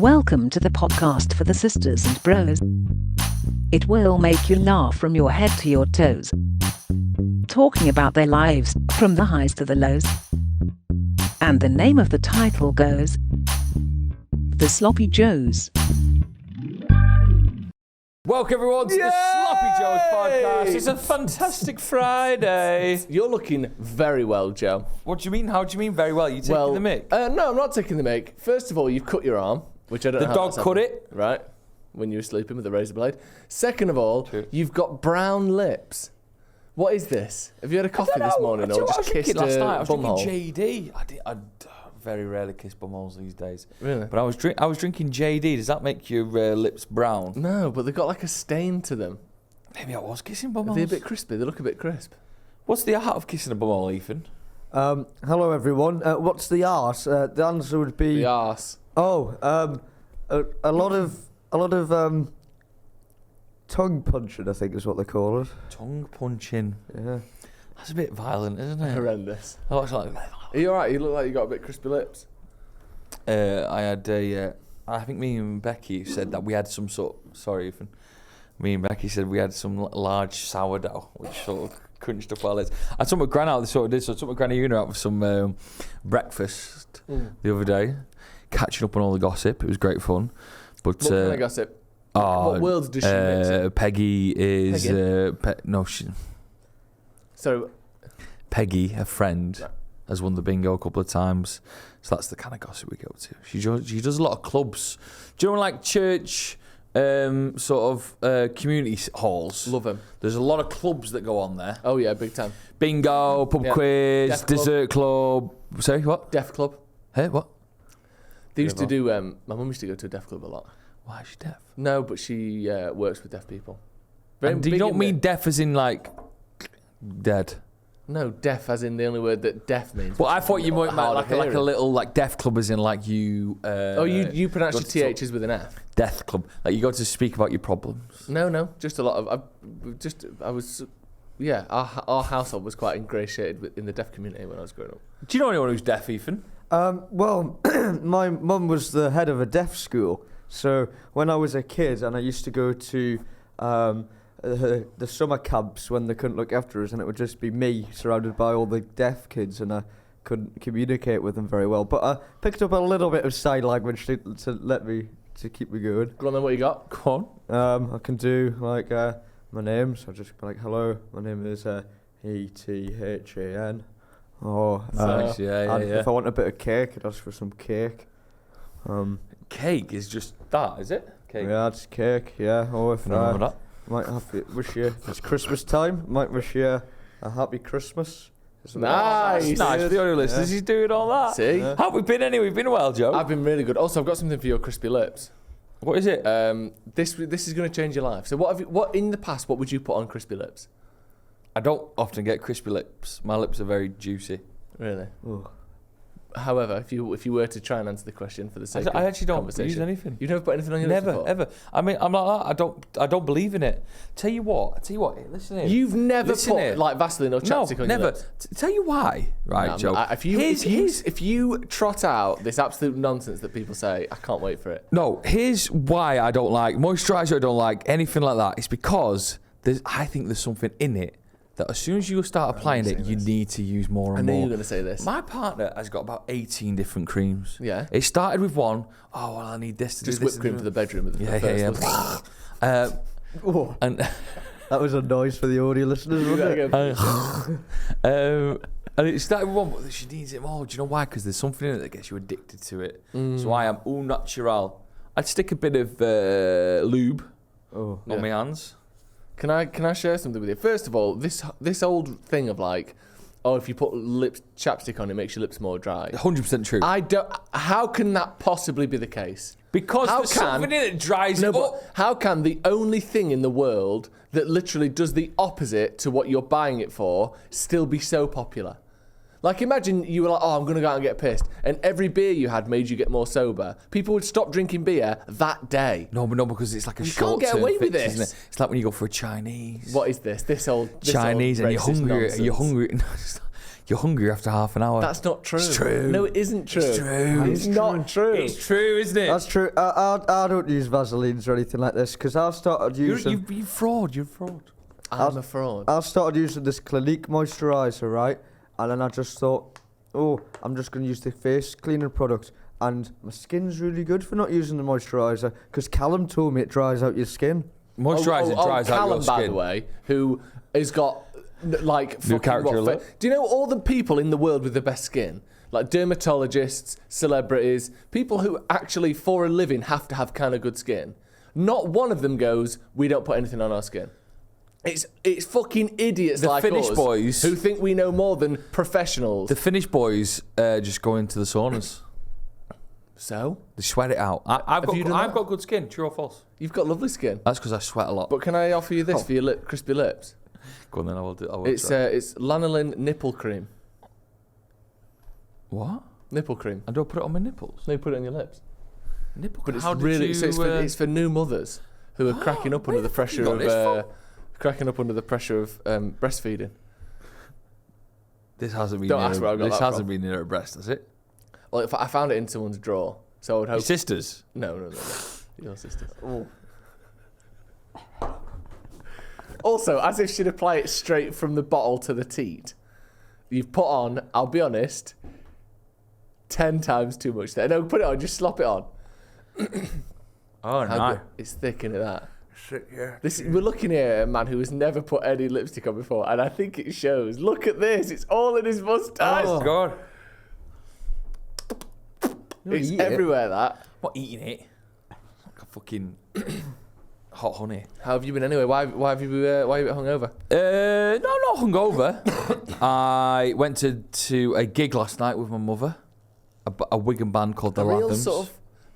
Welcome to the podcast for the sisters and bros. It will make you laugh from your head to your toes. Talking about their lives, from the highs to the lows. And the name of the title goes, The Sloppy Joes. Welcome everyone to the Sloppy Joes podcast. It's a fantastic Friday. You're looking very well, Joe. What do you mean? How do you mean very well? You taking the mic? No, I'm not taking the mic. First of all, you've cut your arm, which I don't know The how dog that's cut happened. it. Right, when you were sleeping with a razor blade. Second of all, True. you've got brown lips. What is this? Have you had a coffee this morning or just kissed last night. I a was bumhole? drinking JD. I very rarely kiss bumholes these days. Really? But I was drinking JD. Does that make your lips brown? No, but they've got like a stain to them. Maybe I was kissing Are bumholes. they a bit crispy? They look a bit crisp. What's the art of kissing a bumhole, Ethan? Hello everyone. What's the arse? The answer would be The arse. a lot of tongue punching, I think is what they call it. Tongue punching. Yeah. That's a bit violent, isn't it? Horrendous. Oh, it's like, Are you alright? You look like you got a bit crispy lips. I had a. I think me and Becky said that we had some sort. Sorry, Ethan. Me and Becky said we had some large sourdough, which sort of crunched up our lips. I took my gran out. Sort of did. So I took my granny Una out for some breakfast the other day, catching up on all the gossip. It was great fun. But What kind of gossip? What worlds does she mix in? Peggy is Peggy? So Peggy, her friend, Right. has won the bingo a couple of times. So that's the kind of gossip we go to. She does a lot of clubs. Do you know, like church community halls? Love them. There's a lot of clubs that go on there. Oh yeah, big time. Bingo, pub Yeah. quiz, Deaf club. dessert club. Sorry, what? Deaf club. Hey, what? They used to do. My mum used to go to a deaf club a lot. Why is she deaf? No, but she works with deaf people. And you big don't in mean the- deaf as in like dead? No, deaf as in the only word that deaf means. Well, I thought you might hard like of a hearing. little like deaf club as in like you. You pronounce go your to talk- THs with an F. Death club, like you go to speak about your problems. No, just a lot of. Our household was quite ingratiated in the deaf community when I was growing up. Do you know anyone who's deaf, Ethan? Well, my mum was the head of a deaf school. So when I was a kid and I used to go to the summer camps when they couldn't look after us, and it would just be me surrounded by all the deaf kids, and I couldn't communicate with them very well. But I picked up a little bit of sign language to keep me going. Go on then, what you got? Go on. I can do like my name, so I just be like, hello, my name is ETHAN. Or Nice, yeah. if I want a bit of cake, I'd ask for some cake. Cake is just that, is it? Cake. Yeah, it's cake, yeah. Or if Nothing wrong with that. might wish you, it's Christmas time, might wish you a happy Christmas. Nice. That's nice for the audio listeners. He's doing all that. See? Yeah. How have we been anyway? We've been a while, Joe. I've been really good. Also, I've got something for your crispy lips. What is it? This is going to change your life. So what in the past, what would you put on crispy lips? I don't often get crispy lips. My lips are very juicy. Really? Ooh. However, if you were to try and answer the question for the sake of I actually don't conversation, use anything. You've never put anything on your lips Never, before? ever. I mean, I'm like that. I don't believe in it. Tell you what. Listen here. You've never Listen put here. like Vaseline or chapstick on never. your lips? Tell you why, right, No, Joe? If you trot out this absolute nonsense that people say, I can't wait for it. No, here's why I don't like moisturiser. I don't like anything like that. It's because I think there's something in it that as soon as you start applying it, you need to use more I and knew you more. were going to say this. My partner has got about 18 different creams. Yeah. It started with one. Oh, well, I need this to Just do this. whipped cream for the bedroom. At the first. Oh, And that was a noise for the audio listeners, wasn't it? and it started with one, but she needs it more. Do you know why? Because there's something in it that gets you addicted to it. So I am au natural. I'd stick a bit of lube Oh. on my hands. Can I share something with you? First of all, this old thing of like, oh, if you put chapstick on, it makes your lips more dry. 100% true. How can that possibly be the case? Because there's something in it that dries it up. But how can the only thing in the world that literally does the opposite to what you're buying it for still be so popular? Like, imagine you were like, oh, I'm going to go out and get pissed, and every beer you had made you get more sober. People would stop drinking beer that day. No, because it's like a You can't get short-term away with fix, this. isn't it? It's like when you go for a Chinese. What is this? This old Chinese, and you're racist hungry. nonsense. You're hungry. you're hungry after half an hour. That's not true. It's true. No, it isn't true. It's true. It's not true. It's true, isn't it? That's true. I don't use Vaselines or anything like this because I've started using. You're fraud. You're fraud. I'm a fraud. I've started using this Clinique moisturiser, right? And then I just thought, oh, I'm just going to use the face cleaner product. And my skin's really good for not using the moisturiser because Callum told me it dries out your skin. Moisturising dries out Callum, your skin. by the way, who has got like New fucking character alert. do you know all the people in the world with the best skin? Like dermatologists, celebrities, people who actually for a living have to have kind of good skin. Not one of them goes, we don't put anything on our skin. It's fucking idiots The like Finnish us boys- who think we know more than professionals. The Finnish boys just go into the saunas. So? They sweat it out. I've you done that? got good skin. True or false? You've got lovely skin. That's because I sweat a lot. But can I offer you this for your crispy lips? Go on then. I will do. It's lanolin nipple cream. What? Nipple cream. I don't put it on my nipples. No, you put it on your lips. Nipple. But it's How did really you, so it's for new mothers who are cracking up under the pressure got of this from? breastfeeding. This hasn't been. Don't ask where I got This that hasn't from. been near her breast, has it? Well, if I found it in someone's drawer, so I would Your hope. sisters. No. Your sister. Also, as if she'd apply it straight from the bottle to the teat. You've put on, I'll be honest, 10 times too much there. No, put it on, just slop it on. Oh no. It's thick, innit, that? Shit, yeah. We're looking here at a man who has never put any lipstick on before, and I think it shows. Look at this, it's all in his moustache. Oh God. It's everywhere, that. I'm not eating it. Like a fucking hot honey. How have you been anyway? Why have you been hungover? No, not hungover. I went to a gig last night with my mother. A Wigan band called The A real Lathams. sort of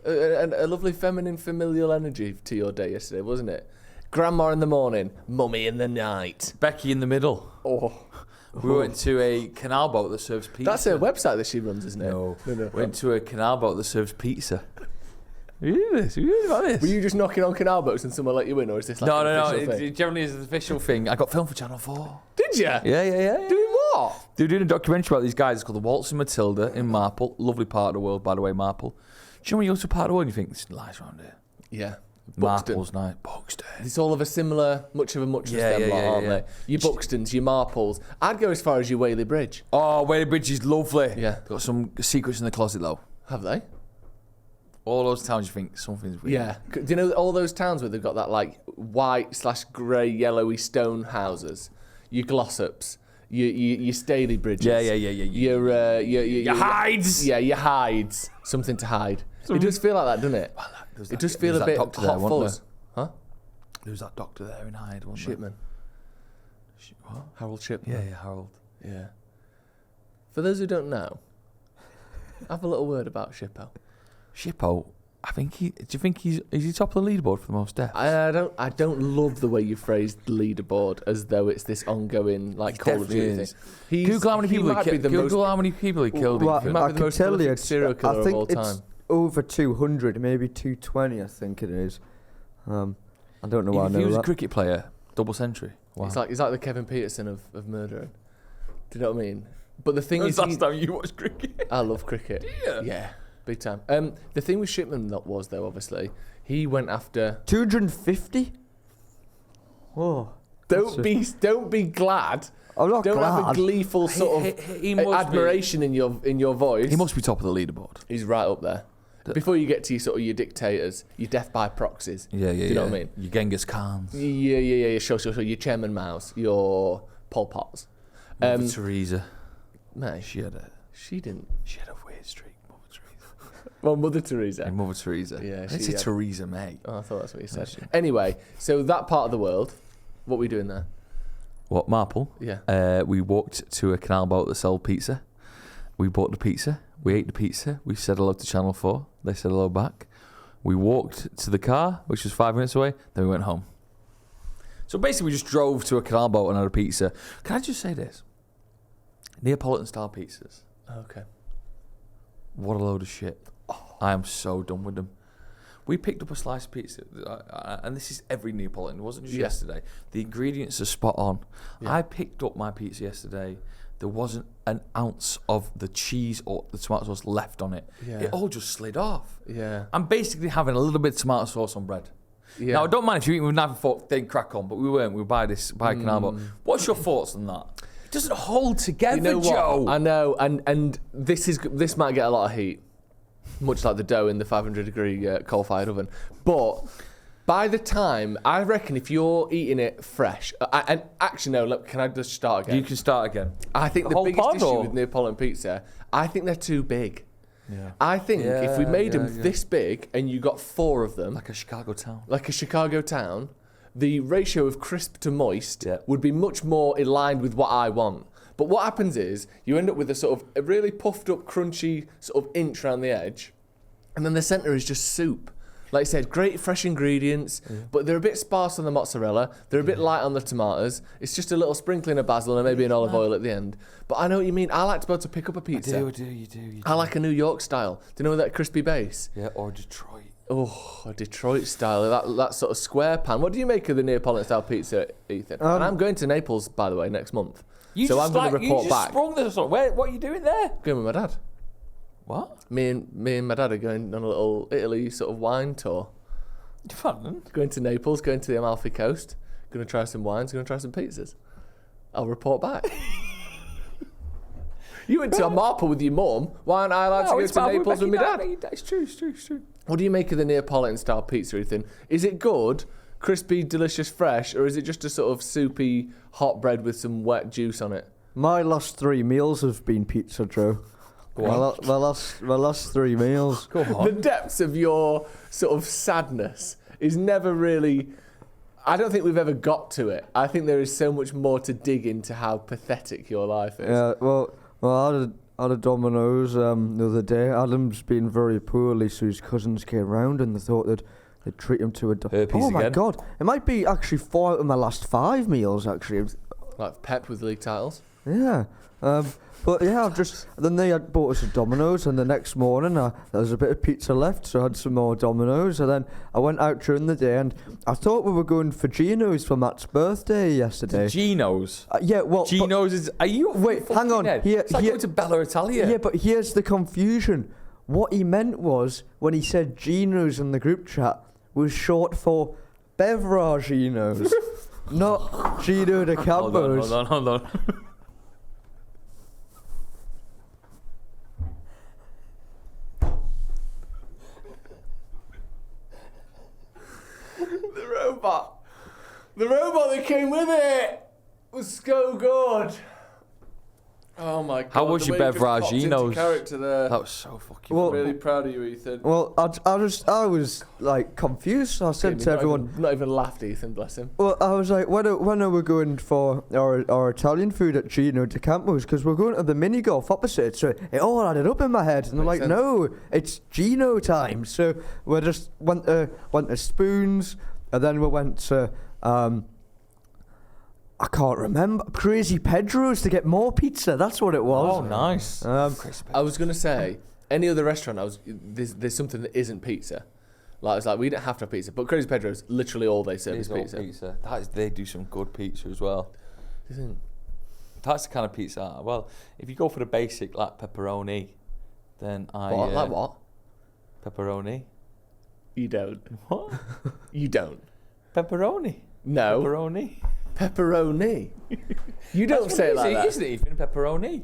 a lovely feminine familial energy to your day yesterday, wasn't it? Grandma in the morning, mummy in the night. Becky in the middle. Oh, We went to a canal boat that serves pizza. that's a website that she runs, isn't it? No. No. Went to a canal boat that serves pizza. You hear this? You heard about this? Were you just knocking on canal boats and someone let you in, or is this like an No. official thing? It generally is an official thing. I got filmed for Channel 4. Did you? Yeah. Doing what? They were doing a documentary about these guys. It's called The Waltzing Matilda in Marple. Lovely part of the world, by the way, Marple. Do you know when you go to a part of the world and you think, this is nice around here? Yeah. Marple's nice. Buxton. It's all of a similar, much of a muchness, Yeah, them lot, aren't yeah. they? Your Buxtons, your Marples. I'd go as far as your Whaley Bridge. Oh, Whaley Bridge is lovely. Yeah. Got some secrets in the closet, though. Have they? All those towns you think something's weird. Yeah. Do you know all those towns where they've got that like white/grey yellowy stone houses? Your Glossops, your Staley Bridges. Yeah. Your hides. Yeah, your hides. Something to hide. It does feel like that, doesn't it? It does feel a bit hot fuzz. Huh? There was that doctor there in Hyde, wasn't Shipman. What? Harold Shipman. Yeah, Harold. Yeah. For those who don't know, have a little word about Shippo. Shippo, I think do you think is he top of the leaderboard for the most deaths? I don't love the way you phrased the leaderboard as though it's this ongoing like He Call of Duty definitely thing. is. Google how many people he killed. Google how many people he killed. Well, He might be the I can most tell you, prolific it's, serial killer I of think all it's time. over 200, maybe 220. I think it is. I don't know why I If he know was a that. cricket player, double century. Wow. It's like the Kevin Peterson of murdering. Do you know what I mean? But the thing is, last time you watched cricket? I love cricket. Yeah, big time. The thing with Shipman was though, obviously, he went after. 250. Oh, Don't be glad. I'm not Don't have a glad. gleeful sort of He must admiration in your voice. He must be top of the leaderboard. He's right up there. Before you get to your dictators, your death by proxies. Yeah. Do you know what I mean? Your Genghis Khans. Yeah. Sure. Your Chairman Mao's, your Pol Pot's. Mother Teresa. Mate, She had a weird streak. Mother Teresa. well, Mother Teresa. And Mother Teresa. Yeah, Let's she say had- Teresa May. Oh, I thought that's what you said. Anyway, so that part of the world, what are we doing there? What, Marple? Yeah. We walked to a canal boat that sold pizza. We bought the pizza. We ate the pizza. We said hello to Channel 4. They said hello back. We walked to the car, which was 5 minutes away. Then we went home. So basically, we just drove to a canal boat and had a pizza. Can I just say this? Neapolitan-style pizzas. Okay. What a load of shit. I am so done with them. We picked up a slice of pizza, and this is every Neapolitan. It wasn't just yesterday. The ingredients are spot on. Yeah. I picked up my pizza yesterday. There wasn't an ounce of the cheese or the tomato sauce left on it. Yeah. It all just slid off. Yeah. I'm basically having a little bit of tomato sauce on bread. Yeah. Now, I don't mind if you're eating with knife and fork, then crack on, but we weren't. We were by Canal. But what's your thoughts on that? It doesn't hold together, Joe. I know, and this might get a lot of heat. Much like the dough in the 500-degree coal-fired oven. But by the time, I reckon if you're eating it fresh... and actually, no, look, can I just start again? You can start again. I think the biggest issue with Neapolitan pizza, I think they're too big. Yeah. I think if we made them this big and you got 4 of them... Like a Chicago town. The ratio of crisp to moist would be much more aligned with what I want. But what happens is you end up with a really puffed up, crunchy sort of inch around the edge, and then the centre is just soup. Like I said, great fresh ingredients, but they're a bit sparse on the mozzarella. They're a bit light on the tomatoes. It's just a little sprinkling of basil and maybe an olive oil at the end. But I know what you mean. I like to be able to pick up a pizza. You do. I like a New York style. Do you know that crispy base? Yeah, or Detroit. Oh, a Detroit style, that sort of square pan. What do you make of the Neapolitan style pizza, Ethan? And I'm going to Naples, by the way, next month. So I'm going to report back. Sprung this on. What are you doing there? Going with my dad. What? Me and my dad are going on a little Italy sort of wine tour. Fun. Going to Naples, going to the Amalfi Coast. Going to try some wines, going to try some pizzas. I'll report back. You went to Marple with your mum. Why aren't I allowed to go to Naples with my dad? It's true. What do you make of the Neapolitan style pizza, Ethan? Is it good, crispy, delicious, fresh, or is it just a sort of soupy hot bread with some wet juice on it? My last 3 meals have been pizza, Joe. My last 3 meals. Go on. The depths of your sort of sadness is never really... I don't think we've ever got to it. I think there is so much more to dig into how pathetic your life is. Yeah, well I had a Domino's the other day. Adam's been very poorly, so his cousins came round and they thought they'd treat him to a... Oh my God. It might be actually 4 out of my last 5 meals, actually. Like Pep with league titles? Yeah. But yeah, then they had bought us a Domino's, and the next morning there was a bit of pizza left, so I had some more Domino's, and then I went out during the day, and I thought we were going for Gino's for Matt's birthday yesterday. Gino's? Yeah, well... Gino's is... Are you... Wait, hang on. It's like going to Bella Italia. Yeah, but here's the confusion. What he meant was, when he said Gino's in the group chat, was short for Beveraginos, not Gino de Campos. Hold on. The robot that came with it was so good. Oh my God! How was your Beveraginos? Character there. That was so fucking. I'm really proud of you, Ethan. Well, I was like confused. I said to everyone, not even laughed, Ethan. Bless him. Well, I was like, when are we going for our Italian food at Gino de Campos? Because we're going to the mini golf opposite. So it all added up in my head, and I'm like, no, it's Gino time. So we just went to Spoons, and then we went to I can't remember. Crazy Pedro's to get more pizza. That's what it was. Oh, nice. I was going to say, any other restaurant, there's something that isn't pizza. Like, it's like, we don't have to have pizza. But Crazy Pedro's, literally all they serve is pizza. They do some good pizza as well. Do you think? That's the kind of pizza. Well, if you go for the basic, like pepperoni, then Like what? Pepperoni. You don't. What? You don't. Pepperoni. No. Pepperoni. You don't say it like that. Isn't it, Ethan? Pepperoni.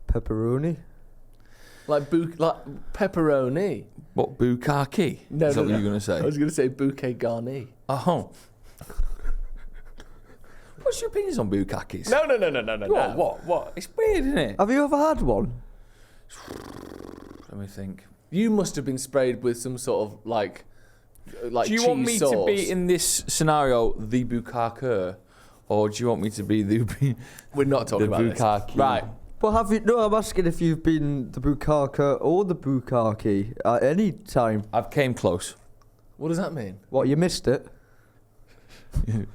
Pepperoni? Like pepperoni. What, bukkake? No, Is that what you're going to say? I was going to say bouquet garni. Oh. What's your opinions on bukkakes? No. What? It's weird, isn't it? Have you ever had one? Let me think. You must have been sprayed with some sort of like do you cheese want me sauce. to be in this scenario the bukkake, or do you want me to be the? We're not talking about bukkake. This. Right. Well, have you? No, I'm asking if you've been the bukkake or the bukkake at any time. I've came close. What does that mean? What, you missed it?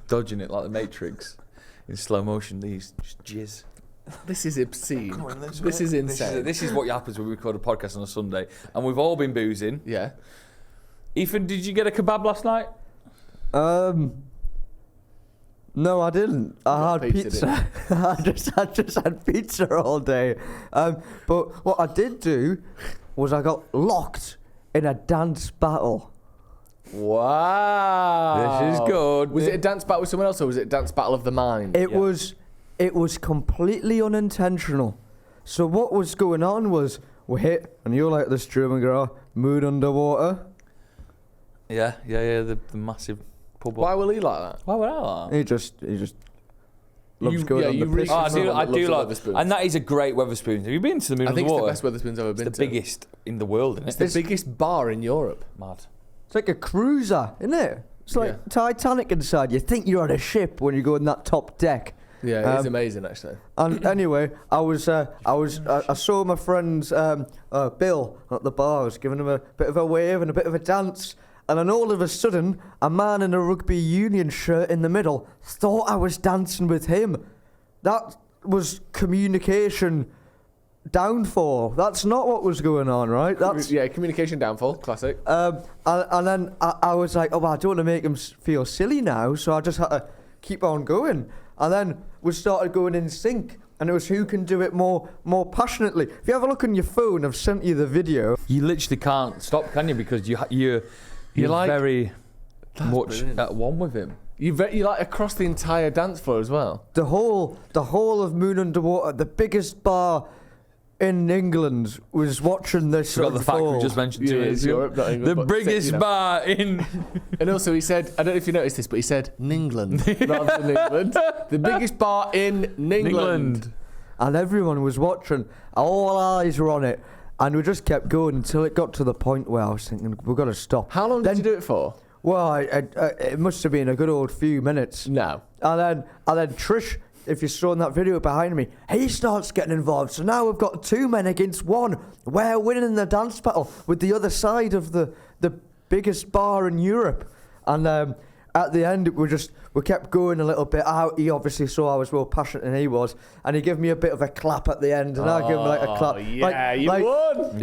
Dodging it like the Matrix in slow motion. These just jizz. This is obscene. This is insane. This is what happens when we record a podcast on a Sunday, and we've all been boozing. Yeah. Ethan, did you get a kebab last night? No, I didn't. I had pizza. I just had pizza all day. But what I did do was I got locked in a dance battle. Wow. This is good. Was it a dance battle with someone else, or was it a dance battle of the mind? It was completely unintentional. So what was going on was we hit, and you're like this German girl, mood underwater. Yeah, the massive pub. Why will he like that? Why would I like that? He just loves going on the really piss. Oh, I do loves like, Wetherspoons. and that is a great Wetherspoons. Have you been to the Moon I think Underwater? it's the best Wetherspoons I've ever been It's to. the biggest in the world, isn't it? It's the biggest bar in Europe. Mad. It's like a cruiser, isn't it? It's like Titanic inside. You think you're on a ship when you go in that top deck. Yeah, it is amazing actually. And anyway, I saw my friend Bill at the bar. I was giving him a bit of a wave and a bit of a dance. And then all of a sudden, a man in a rugby union shirt in the middle thought I was dancing with him. That was communication downfall. That's not what was going on, right? That's communication downfall, classic. and then I was like, oh, well, I don't want to make him feel silly now, so I just had to keep on going. And then we started going in sync, and it was who can do it more passionately. If you have a look on your phone, I've sent you the video. You literally can't stop, can you? Because you're like very much brilliant. at one with him. You like across the entire dance floor as well. The whole of Moon Underwater, the biggest bar in England, was watching this. Forgot the fact we just mentioned to it's Europe, not England, the but biggest bar in. And also he said, I don't know if you noticed this, but he said Ningland rather than England. The biggest bar in Ningland. And everyone was watching. All eyes were on it. And we just kept going until it got to the point where I was thinking, we've got to stop. How long did you do it for? Well, it must have been a good old few minutes. No. And then Trish, if you saw in that video behind me, he starts getting involved. So now we've got 2 men against 1. We're winning the dance battle with the other side of the biggest bar in Europe. And at the end, we kept going a little bit out. He obviously saw I was more passionate than he was, and he gave me a bit of a clap at the end, and I gave him like a clap. Yeah, you won.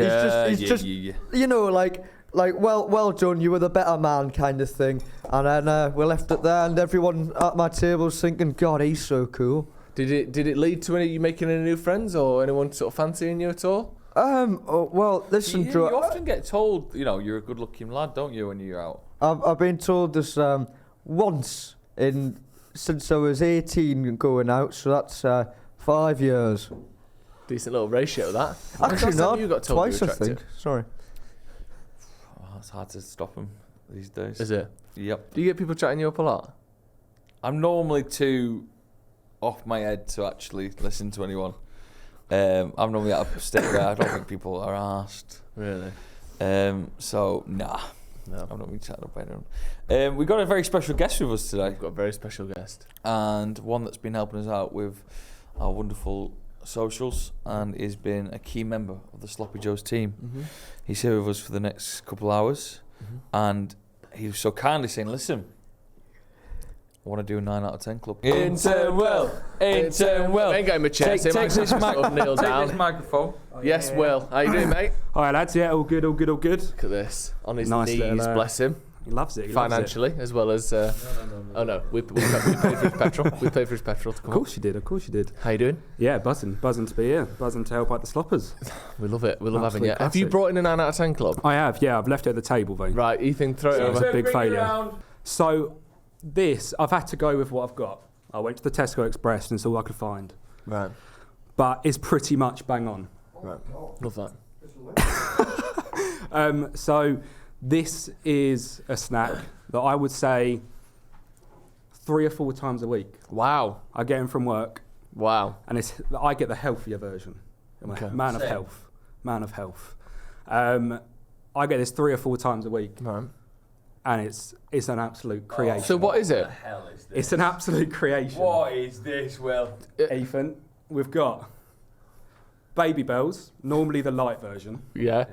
He's just you know, like well done, you were the better man kind of thing. And then we left it there, and everyone at my table was thinking, God, he's so cool. Did it lead to you making any new friends, or anyone sort of fancying you at all? Well, listen, You often get told, you're a good-looking lad, don't you, when you're out? I've been told this once since I was 18 going out, so that's 5 years. Decent little ratio, that. Actually, not. You got told Twice, you were I think. attractive? Sorry. Oh, it's hard to stop them these days. Is it? Yep. Do you get people chatting you up a lot? I'm normally too off my head to actually listen to anyone. I'm normally at a state where I don't think people are asked. Really? So, nah. No. I'm not being chatted up by anyone. We've got a very special guest with us today. We've got a very special guest. And one that's been helping us out with our wonderful socials and has been a key member of the Sloppy Joes team. Mm-hmm. He's here with us for the next couple of hours. Mm-hmm. And he was so kindly saying, listen, I want to do a 9 out of 10 club. Intern well. Intern well. Ain't got him a chair. Take this microphone. Yes, Will. How you doing, mate? Hi lads, yeah, all good. Look at this. On his Nice knees, little, bless him. He loves it. Financially, as well as... Oh, no. We paid for his petrol. We paid for his petrol to come Of course you did. How you doing? Yeah, buzzing to be here. Buzzing to help out the sloppers. We love it. We love having Absolute you. Have you classic. brought in a 9 out of 10 club? I have, yeah, I've left it at the table, though. Right, Ethan, throw it over. Big failure. So, I've had to go with what I've got. I went to the Tesco Express and it's all I could find. Right. But it's pretty much bang on. Right. Love that. So, this is a snack that I would say 3 or 4 times a week. Wow. I get in from work. Wow. And I get the healthier version. Okay. Man of health. I get this 3 or 4 times a week. Right. And it's an absolute creation. So what is it? What the hell is this? It's an absolute creation. What is this, Will? Ethan, we've got Baby Bells, normally the light version, Yeah.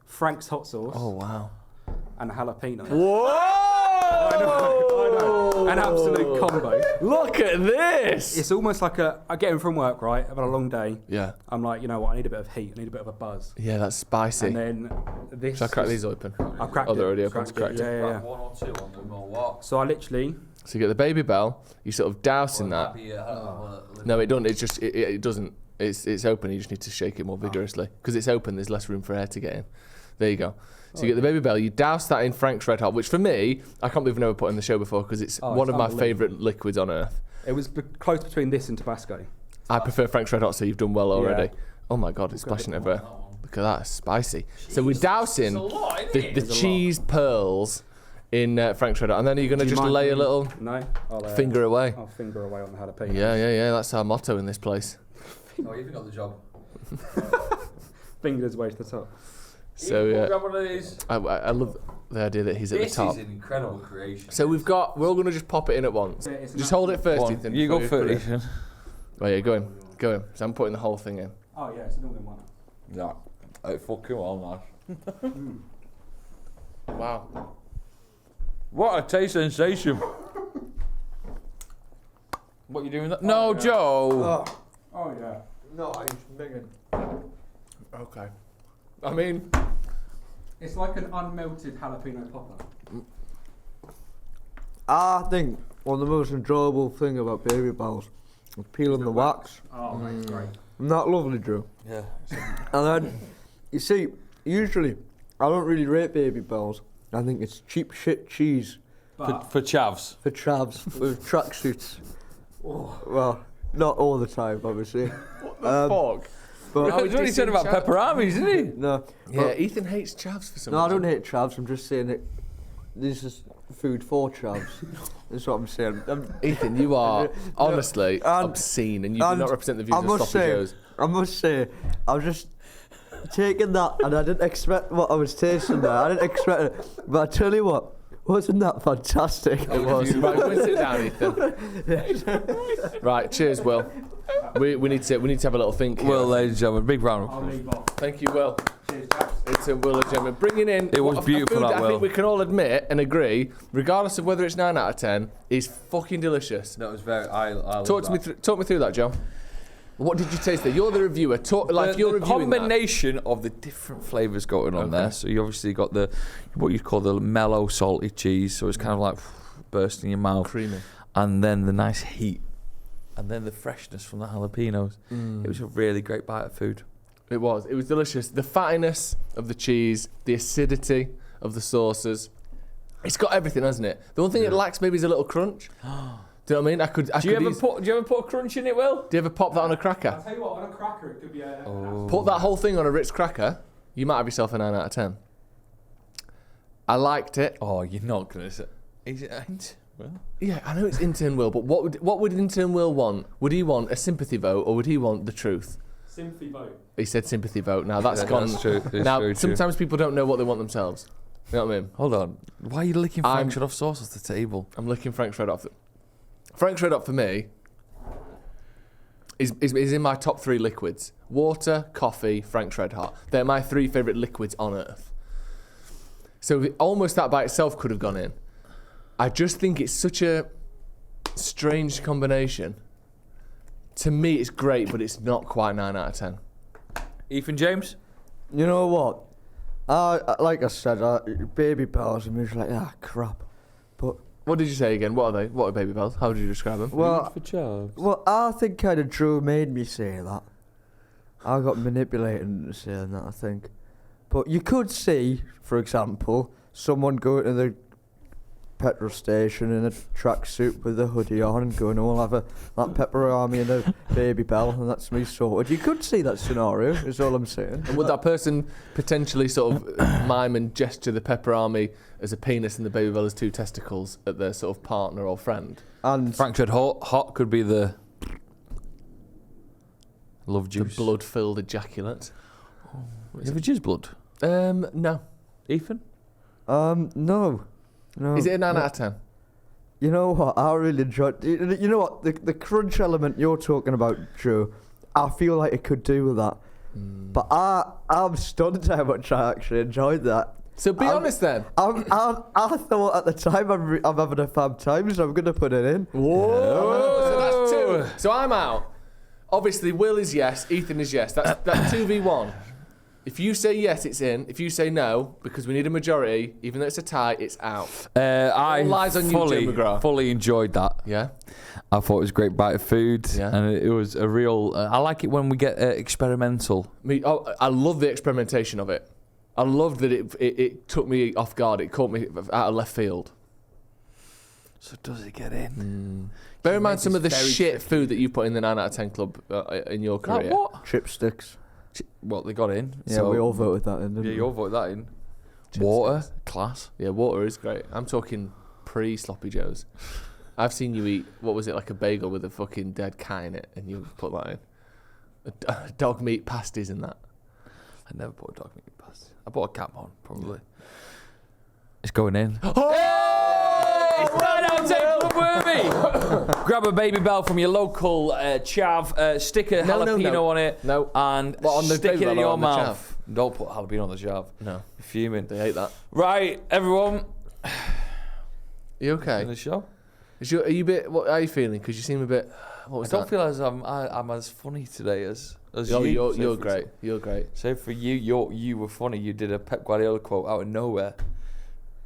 Frank's hot sauce, Oh, wow. and a jalapeno. Whoa! I know. An absolute combo. Look at this! It's almost like I get in from work, right? I've had a long day. Yeah. I'm like, you know what? I need a bit of heat. I need a bit of a buzz. Yeah, that's spicy. And then this. Shall I crack these open? I cracked Oh, they're it. already open. Cracked Cracked it. Yeah, yeah. One or two on them or what? So I literally. So you get the Baby Bell. You sort of douse in that. No, it doesn't. It's just it doesn't. It's open. You just need to shake it more vigorously because it's open. There's less room for air to get in. There you go. So you get the Baby Bell. You douse that in Frank's Red Hot, which for me, I can't believe I've never put in the show before because it's one of my favourite liquids on earth. It was close between this and Tabasco. I prefer Frank's Red Hot, so you've done well already. Yeah. Oh my God, it's splashing everywhere. Look at that, it's spicy. So we're dousing the cheese pearls in Frank's Red Hot, and then you're going to just lay a little finger away. I'll finger away on the jalapeno. Yeah. That's our motto in this place. Oh, you've got the job. Fingers way to the top. So grab one of these. I love the idea that he's at the top. This is an incredible creation. So we're all going to just pop it in at once. Just hold it first, Ethan. You go first, Ethan. Oh yeah, go in. So I'm putting the whole thing in. Oh yeah, it's an all-in-one. Yeah. It's fucking well nice. Wow. What a taste sensation. What are you doing? No, Joe. Oh yeah. No, I'm binging. Okay. I mean, It's like an unmelted jalapeno popper. I think one of the most enjoyable thing about Baby Bells is peeling the wax. Oh, that's great. Isn't that lovely, Drew? Yeah. And then, you see, usually, I don't really rate Baby Bells. I think it's cheap shit cheese For chavs. for chavs with tracksuits. Well, not all the time, obviously. fuck. But That's what he said about pepperonis, isn't he? no, Yeah, but- Ethan hates chavs for some no, I reason. don't hate chavs. I'm just saying that this is food for chavs. That's what I'm saying. Ethan, you are honestly And- obscene, and you do and not represent the views I of must Sloppy say, Joes. I must say, I was just taking that, and I didn't expect what I was tasting there. I didn't expect it, but I tell you what, wasn't that fantastic? It was. Right, go and sit down, Ethan. Right, cheers, Will. We need to have a little think here. Well, ladies and gentlemen, big round of I'll applause. leave off. Thank you, Will. Cheers, chaps. It's a Will and gentlemen. Bringing in It was a beautiful, food that I Will. think we can all admit and agree, regardless of whether it's 9 out of 10, is fucking delicious. That was very. I Talk me through that, Joe. What did you taste there? You're the reviewer. You're the reviewing combination of the different flavours going on there. So you obviously got what you call the mellow salty cheese. So it's kind of like bursting in your mouth, creamy, and then the nice heat, and then the freshness from the jalapenos. It was a really great bite of food. It was delicious. The fattiness of the cheese, the acidity of the sauces. It's got everything, hasn't it? The one thing it lacks maybe is a little crunch. Do you know what I mean? Do you ever put a crunch in it, Will? Do you ever pop that on a I'll cracker? tell you what, on a cracker it could be a... Put that whole thing on a Ritz cracker, you might have yourself a 9 out of 10. I liked it. Oh, you're not gonna say. Is it? Well, Yeah, I know it's intern Will, but what would intern Will want? Would he want a sympathy vote or would he want the truth? Sympathy vote. He said sympathy vote. Now that's yeah, gone. That's true. It's Now true, sometimes people don't know what they want themselves. You know what I mean? Hold on. Why are you licking Frank's Red off sauce off the table? I'm licking Frank's Red Hot. Frank's Red Hot for me is in my top 3 liquids. Water, coffee, Frank's Red Hot. They're my 3 favourite liquids on earth. So almost that by itself could have gone in. I just think it's such a strange combination. To me, it's great, but it's not quite 9 out of 10. Ethan James? You know what? Like I said, Baby Bells, and we was like, crap. But What did you say again? What are they? What are Baby Bells? How would you describe them? well, I think kind of Drew made me say that. I got manipulated into saying that, I think. But you could see, for example, someone go to the petrol station in a tracksuit with a hoodie on and going, I'll have that pepperoni and a Baby Bell, and that's me sorted. You could see that scenario, is all I'm saying. And would that person potentially sort of mime and gesture the pepperami as a penis and the Baby Bell as 2 testicles at their sort of partner or friend? And Frank's Red Hot could be the love juice. The blood-filled ejaculate. You ever jizz blood? No. Ethan? no. Is it a 9 out of 10? You know what? I really enjoyed. You know what? The crunch element you're talking about, Drew. I feel like it could do with that. But I'm stunned how much I actually enjoyed that. So be honest then. I thought at the time I'm having a fab time, so I'm gonna put it in. Whoa! So that's 2. So I'm out. Obviously, Will is yes, Ethan is yes. That's 2v1. If you say yes, it's in. If you say no, because we need a majority, even though it's a tie, it's out. I lies on you, Joe McGrath. fully enjoyed that. Yeah? I thought it was a great bite of food, Yeah. and it was a real. I like it when we get experimental. I love the experimentation of it. I loved that it took me off guard. It caught me out of left field. So does it get in? Bear in mind some of the very shit food that you put in the 9 out of 10 club in your career. Like what? Chipsticks. Well, they got in. Yeah, so we all voted that in, didn't Yeah, we? you all voted that in. Chipsticks. Water, class. Yeah, water is great. I'm talking pre-Sloppy Joes. I've seen you eat, what was it, like a bagel with a fucking dead cat in it, and you put that in. Dog meat pasties in that. I never bought a dog meat pasta. I bought a cat one, probably. It's going in. It's right out Club Worthy. Grab a Baby Bell from your local chav, stick a jalapeno on it, and on the stick Baby it in Bell or your on the mouth. Don't put jalapeno on the chav. No. You're fuming. They hate that. Right, everyone. You okay? In the show. Are you a bit? What are you feeling? Because you seem a bit. What was I don't that? feel as I'm as funny today as you. You're great. You're great. So for you were funny. You did a Pep Guardiola quote out of nowhere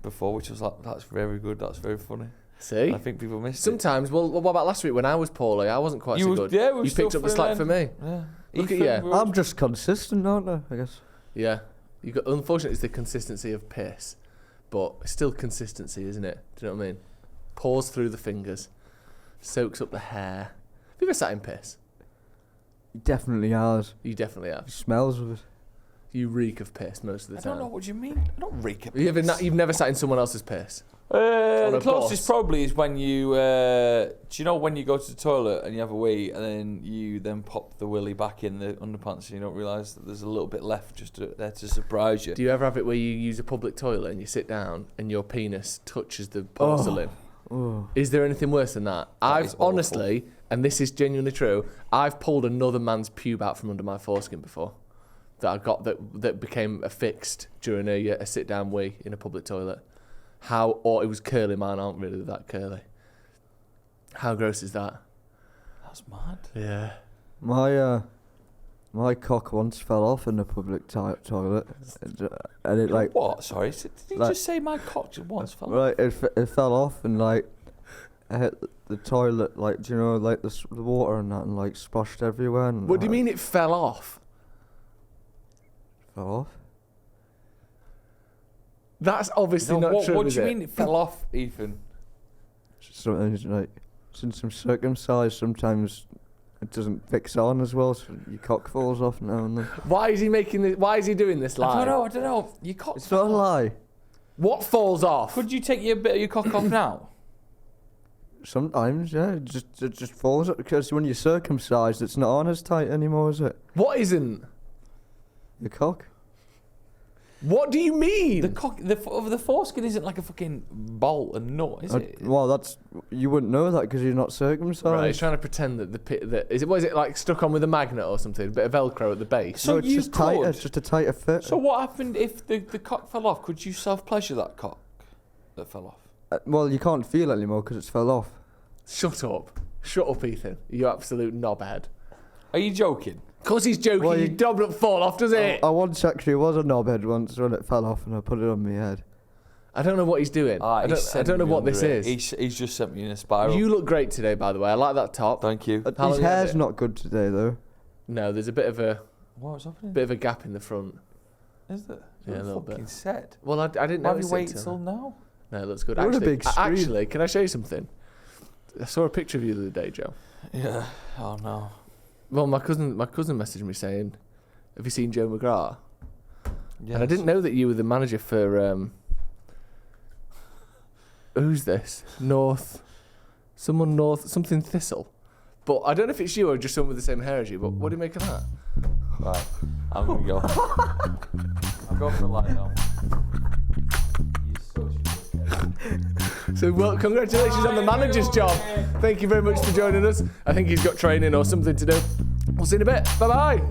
before, which was like, that's very good. That's very funny. See? I think people missed Sometimes, well, what about last week when I was poorly? I wasn't quite so good. Yeah, you picked up the slack for me. it. Yeah. Look at Ethan, you. I'm just consistent, aren't I? I guess. Yeah. Unfortunately, it's the consistency of piss, but it's still consistency, isn't it? Do you know what I mean? Pours through the fingers, soaks up the hair. Have you ever sat in piss? He definitely has. You definitely have. He smells of it. You reek of piss most of the I time. don't know what you mean. I don't reek of You've never sat in someone else's piss? The a closest bus. probably is when you, do you know when you go to the toilet and you have a wee and then you then pop the willy back in the underpants and you don't realise that there's a little bit left just there to surprise you. Do you ever have it where you use a public toilet and you sit down and your penis touches the porcelain? Oh. Is there anything worse than that? That is I've awful. honestly, and this is genuinely true, I've pulled another man's pube out from under my foreskin before. That I got that became affixed during a sit down wee in a public toilet. Or it was curly. Mine aren't really that curly. How gross is that? That's mad. Yeah. My cock once fell off in a public toilet, and it like What? Sorry, did you like- just say my cock just once fell off? right, it fell off and like it hit the toilet, like, do you know, like the water and that, and like splashed everywhere. And, What do you mean it fell off? Fell off? That's obviously No, not true. what do is you it? mean it fell off, Ethan? Sometimes like since I'm circumcised, sometimes it doesn't fix on as well, so your cock falls off now and then. Why is he making this? Why is he doing this lie? I don't know. Your cock. It's not a lie. What falls off? Could you take a bit of your cock off now? Sometimes, yeah, it just falls because when you're circumcised, it's not on as tight anymore, is it? What isn't? The cock. What do you mean? The cock, the foreskin isn't like a fucking bolt and nut, is it? Well, you wouldn't know that because you're not circumcised. Right, he's trying to pretend that what is it like stuck on with a magnet or something? A bit of Velcro at the base. So no, it's you just tighter. could- It's just a tighter fit. So what happened if the cock fell off? Could you self-pleasure that cock that fell off? Well, you can't feel it anymore because it's fell off. Shut up, Ethan. You absolute knobhead. Are you joking? Of course he's joking. Well, you don't look fall off, does it? I once actually was a knobhead once when it fell off and I put it on my head. I don't know what he's doing. I don't know what this is. He's just sent me in a spiral. You look great today, by the way. I like that top. Thank you. How long His you had hair's it? not good today though. No, there's a bit of a What's happening? gap in the front. Is there? Yeah, a little fucking bit. set. Well, I didn't Why know. have you waited till now? No, it looks good. What a Actually, big screen. actually, can I show you something? I saw a picture of you the other day, Joe. Yeah. Oh no. Well, my cousin messaged me saying, "Have you seen Joe McGrath?" Yes. And I didn't know that you were the manager for who's this? Something Thistle. But I don't know if it's you or just someone with the same hair as you. But what do you make of that? Right. I'm gonna go. I'm going for a lie now. So, well, congratulations on the manager's job. Thank you very much for joining us. I think he's got training or something to do. We'll see you in a bit. Bye bye.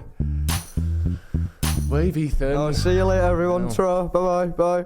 Wave, Ethan. Oh, see you later, everyone. Oh. Ta-ra. Bye-bye. Bye.